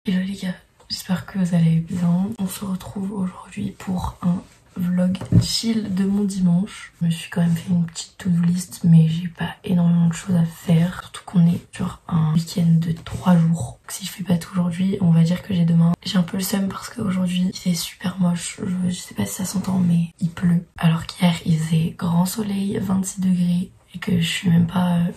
Hello les gars, j'espère que vous allez bien. On se retrouve aujourd'hui pour un vlog chill de mon dimanche. Je me suis quand même fait une petite to-do list, mais j'ai pas énormément de choses à faire. Surtout qu'on est sur un week-end de 3 jours. Donc si je fais pas tout aujourd'hui, on va dire que j'ai demain. J'ai un peu le seum parce qu'aujourd'hui il fait super moche. Je sais pas si ça s'entend, mais il pleut. Alors qu'hier il faisait grand soleil, 26 degrés, et que je suis même pas allée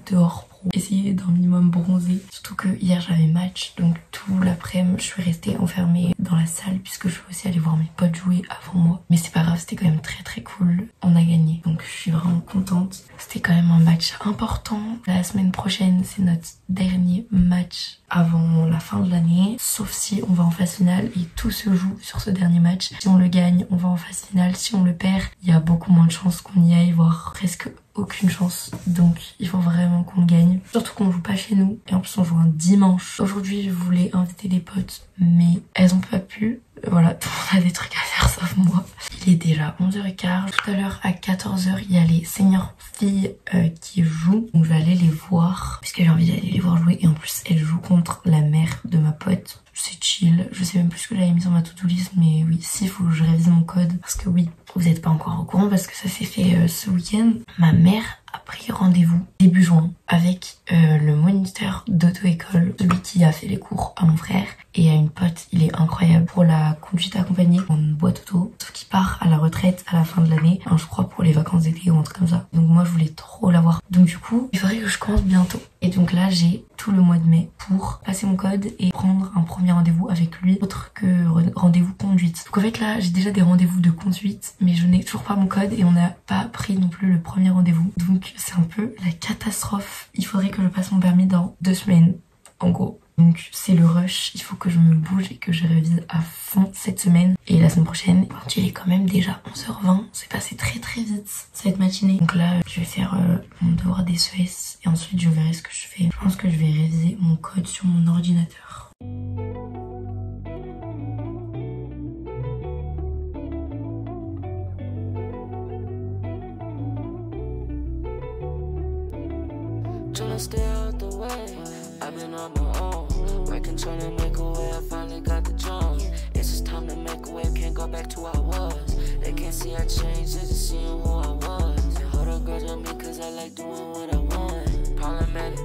dehors pour essayer d'un minimum bronzer. Surtout que hier j'avais match, donc tout l'après-midi je suis restée enfermée dans la salle puisque je veux aussi aller voir mes potes jouer avant moi. Mais c'est pas grave, c'était quand même très cool. On a gagné, donc je suis vraiment contente. C'était quand même un match important. La semaine prochaine c'est notre dernier match avant la fin de l'année, sauf si on va en phase finale et tout se joue sur ce dernier match. Si on le gagne, on va en phase finale. Si on le perd, il y a beaucoup moins de chances qu'on y aille, voire presque aucune chance. Donc il faut vraiment qu'on le gagne. Surtout qu'on joue pas chez nous. Et en plus on joue un dimanche. Aujourd'hui je voulais inviter des potes, mais elles ont pas pu. Voilà, tout le monde a des trucs à faire sauf moi. Il est déjà 11h15. Tout à l'heure à 14h, il y a les seniors filles qui jouent. Donc je vais aller les voir puisque j'ai envie d'aller les voir jouer. Et en plus elles jouent contre la mère de ma pote. C'est chill. Je sais même plus ce que j'avais mis sur ma to-do list, mais oui, s'il faut que je révise mon code. Parce que oui, vous n'êtes pas encore au courant parce que ça s'est fait ce week-end. Ma mère a pris rendez-vous début juin avec le moniteur d'auto-école, celui qui a fait les cours à mon frère et à une pote. Il est incroyable pour la conduite accompagnée en boîte auto, sauf qu'il part à la retraite à la fin de l'année, je crois pour les vacances d'été ou un truc comme ça. Donc moi je voulais trop l'avoir. Donc du coup il faudrait que je commence bientôt. Et donc là j'ai tout le mois de mai pour passer mon code et prendre un premier rendez-vous avec lui, autre que rendez-vous conduite. Donc en fait là j'ai déjà des rendez-vous de conduite, mais je n'ai toujours pas mon code et on n'a pas pris non plus le premier rendez-vous. Donc c'est un peu la catastrophe. Il faudrait que je passe mon permis dans 2 semaines en gros. Donc c'est le rush, il faut que je me bouge et que je révise à fond cette semaine. Et la semaine prochaine, il est quand même déjà 11h20, c'est passé très vite cette matinée. Donc là, je vais faire mon devoir des SES et ensuite je verrai ce que je fais. Je pense que je vais réviser mon code sur mon ordinateur. I've been on my own, working trying to make a way, I finally got the job. It's just time to make a wave, can't go back to where I was. They can't see I changed, they just seeing who I was. They hold a grudge on me cause I like doing what I want. Problematic,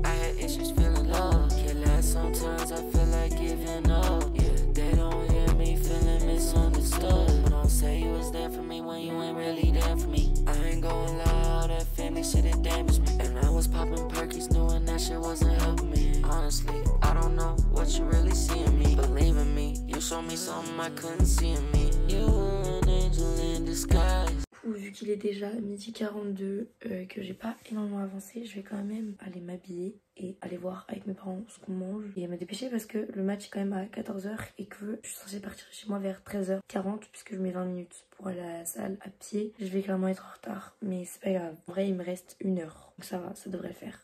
I had issues feeling love. Can't last, sometimes I feel like giving up. Yeah, they don't hear me feeling misunderstood. Don't say you was there for me when you ain't really there for me. I ain't gonna lie, all that family shit it damaged me. And I was popping perkies knowing that shit wasn't helping me. Honestly, I don't know what you really see in me. Believe in me, you showed me something I couldn't see in me. You were an angel in disguise. Vu qu'il est déjà 12h42, que j'ai pas énormément avancé, je vais quand même aller m'habiller et aller voir avec mes parents ce qu'on mange et me dépêcher parce que le match est quand même à 14h et que je suis censée partir chez moi vers 13h40 puisque je mets 20 minutes pour aller à la salle à pied. Je vais clairement être en retard, mais c'est pas grave. En vrai, il me reste 1 heure, donc ça va, ça devrait le faire.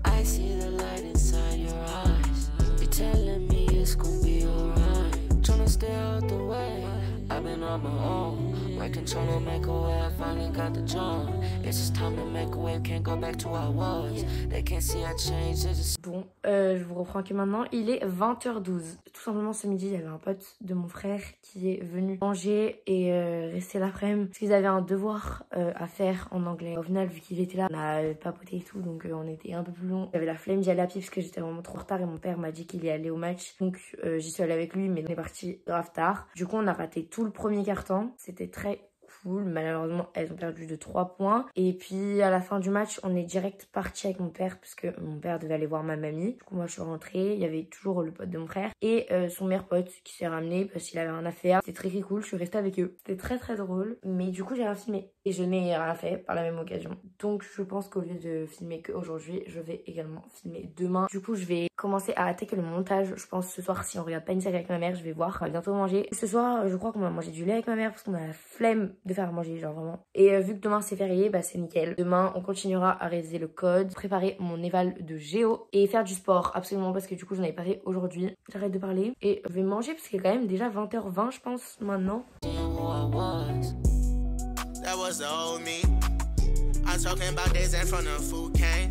I see the light inside your eyes. You're telling me it's gonna be alright. Trying to stay out the way. I've been on my own, working trying to make a way, I finally got the job. It's just time to make a wave, can't go back to where I was. They can't see I changed, they just... Bon, je vous reprends que maintenant, il est 20h12. Tout simplement ce midi, il y avait un pote de mon frère qui est venu manger et rester l'après-midi parce qu'ils avaient un devoir à faire en anglais. Au final, vu qu'il était là, on a papoté et tout, donc on était un peu plus long. J'avais la flemme d'y aller à pied parce que j'étais vraiment trop en retard et mon père m'a dit qu'il y allait au match. Donc j'y suis allée avec lui, mais on est parti grave tard. Du coup, on a raté tout le premier quart-temps. C'était très cool. Malheureusement, elles ont perdu de 3 points. Et puis, à la fin du match, on est direct parti avec mon père parce que mon père devait aller voir ma mamie. Du coup, moi, je suis rentrée. Il y avait toujours le pote de mon frère et son meilleur pote qui s'est ramené parce qu'il avait rien à faire. C'était très cool. Je suis restée avec eux. C'était très drôle. Mais du coup, j'ai rien filmé. Et je n'ai rien fait par la même occasion. Donc, je pense qu'au lieu de filmer qu'aujourd'hui, je vais également filmer demain. Du coup, je vais commencer à attaquer le montage. Je pense ce soir, si on regarde pas une série avec ma mère, je vais voir. On va bientôt manger. Ce soir, je crois qu'on va manger du lait avec ma mère parce qu'on a la flemme de faire à manger, genre vraiment. Et vu que demain c'est férié, bah c'est nickel. Demain, on continuera à réviser le code, préparer mon éval de géo et faire du sport. Absolument, parce que du coup, j'en avais pas fait aujourd'hui. J'arrête de parler et je vais manger parce qu'il est quand même déjà 20h20, je pense, maintenant. That was the old me. I'm talking about days in front of food cane.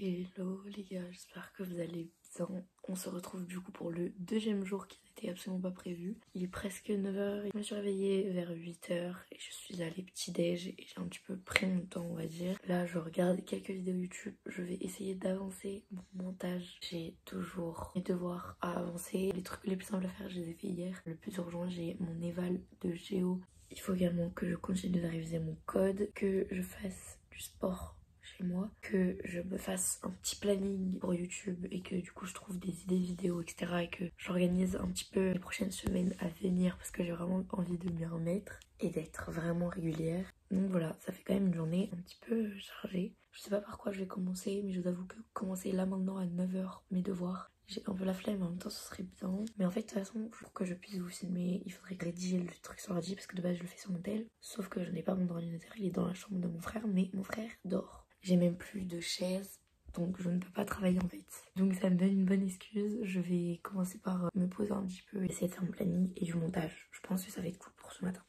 Hello les gars, j'espère que vous allez bien. On se retrouve du coup pour le deuxième jour qui n'était absolument pas prévu. Il est presque 9h, je me suis réveillée vers 8h et je suis allée petit-déj et j'ai un petit peu pris mon temps on va dire. Là je regarde quelques vidéos YouTube, je vais essayer d'avancer mon montage. J'ai toujours mes devoirs à avancer. Les trucs les plus simples à faire, je les ai fait hier. Le plus urgent, j'ai mon éval de géo. Il faut également que je continue de réviser mon code, que je fasse du sport chez moi, que je me fasse un petit planning pour YouTube et que du coup je trouve des idées vidéos etc et que j'organise un petit peu les prochaines semaines à venir parce que j'ai vraiment envie de m'y remettre et d'être vraiment régulière. Donc voilà, ça fait quand même une journée un petit peu chargée. Je sais pas par quoi je vais commencer, mais je vous avoue que commencer là maintenant à 9h mes devoirs, j'ai un peu la flemme, en même temps ce serait bien. Mais en fait de toute façon pour que je puisse vous filmer, il faudrait rédiger le truc sur l'ordi parce que de base je le fais sur mon tel. Sauf que je n'ai pas mon ordinateur, il est dans la chambre de mon frère, mais mon frère dort. J'ai même plus de chaise, donc je ne peux pas travailler en fait. Donc ça me donne une bonne excuse. Je vais commencer par me poser un petit peu, essayer de faire mon planning et du montage. Je pense que ça va être cool pour ce matin.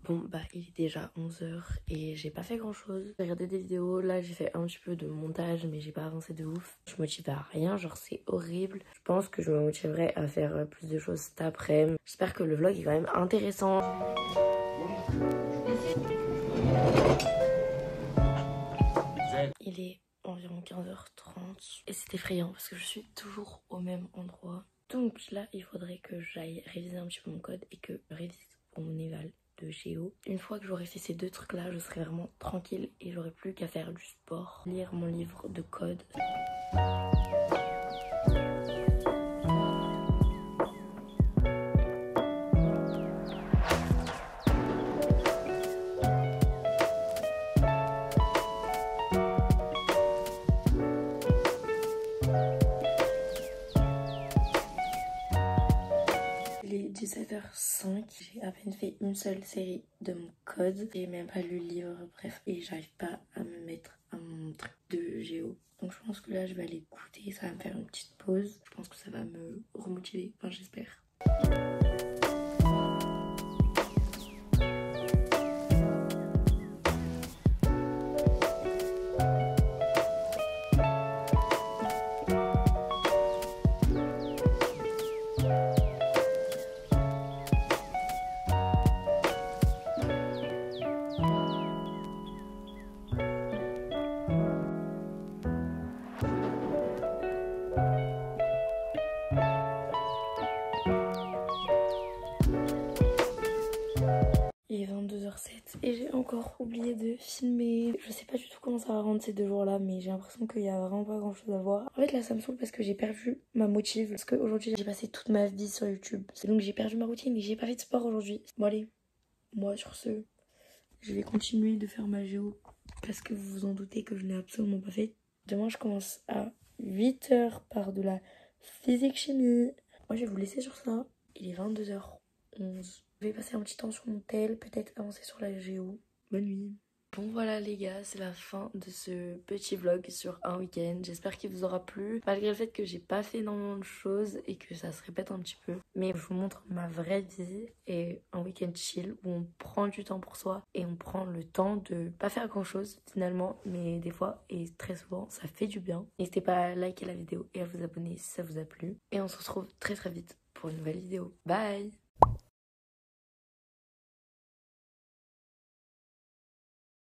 Bon bah il est déjà 11h et j'ai pas fait grand chose. J'ai regardé des vidéos, là j'ai fait un petit peu de montage mais j'ai pas avancé de ouf. Je me motive à rien, genre c'est horrible. Je pense que je me motiverai à faire plus de choses cet après-midi. J'espère que le vlog est quand même intéressant. Il est environ 15h30 et c'est effrayant parce que je suis toujours au même endroit. Donc là, il faudrait que j'aille réviser un petit peu mon code et que je révise pour mon éval de géo. Une fois que j'aurai fait ces deux trucs là, je serai vraiment tranquille et j'aurai plus qu'à faire du sport, lire mon livre de code. Il est 17h05, j'ai à peine fait une seule série de mon code, j'ai même pas lu le livre, bref, et j'arrive pas à me mettre à mon truc de géo. Donc je pense que là je vais aller goûter, ça va me faire une petite pause, je pense que ça va me remotiver, enfin j'espère. Il est 22h07 et j'ai encore oublié de filmer. Je sais pas du tout comment ça va rendre ces deux jours là, mais j'ai l'impression qu'il y a vraiment pas grand chose à voir. En fait là ça me saoule parce que j'ai perdu ma motive, parce qu'aujourd'hui j'ai passé toute ma vie sur YouTube. Donc j'ai perdu ma routine et j'ai pas fait de sport aujourd'hui. Bon allez, moi sur ce, je vais continuer de faire ma géo parce que vous vous en doutez que je n'ai absolument pas fait. Demain je commence à 8h par de la physique chimie. Moi je vais vous laisser sur ça. Il est 22h11. Je vais passer un petit temps sur mon tel, peut-être avancer sur la géo. Bonne nuit. Bon voilà les gars, c'est la fin de ce petit vlog sur un week-end. J'espère qu'il vous aura plu, malgré le fait que j'ai pas fait énormément de choses et que ça se répète un petit peu. Mais je vous montre ma vraie vie et un week-end chill où on prend du temps pour soi et on prend le temps de pas faire grand chose finalement, mais des fois et très souvent ça fait du bien. N'hésitez pas à liker la vidéo et à vous abonner si ça vous a plu. Et on se retrouve très très vite pour une nouvelle vidéo. Bye!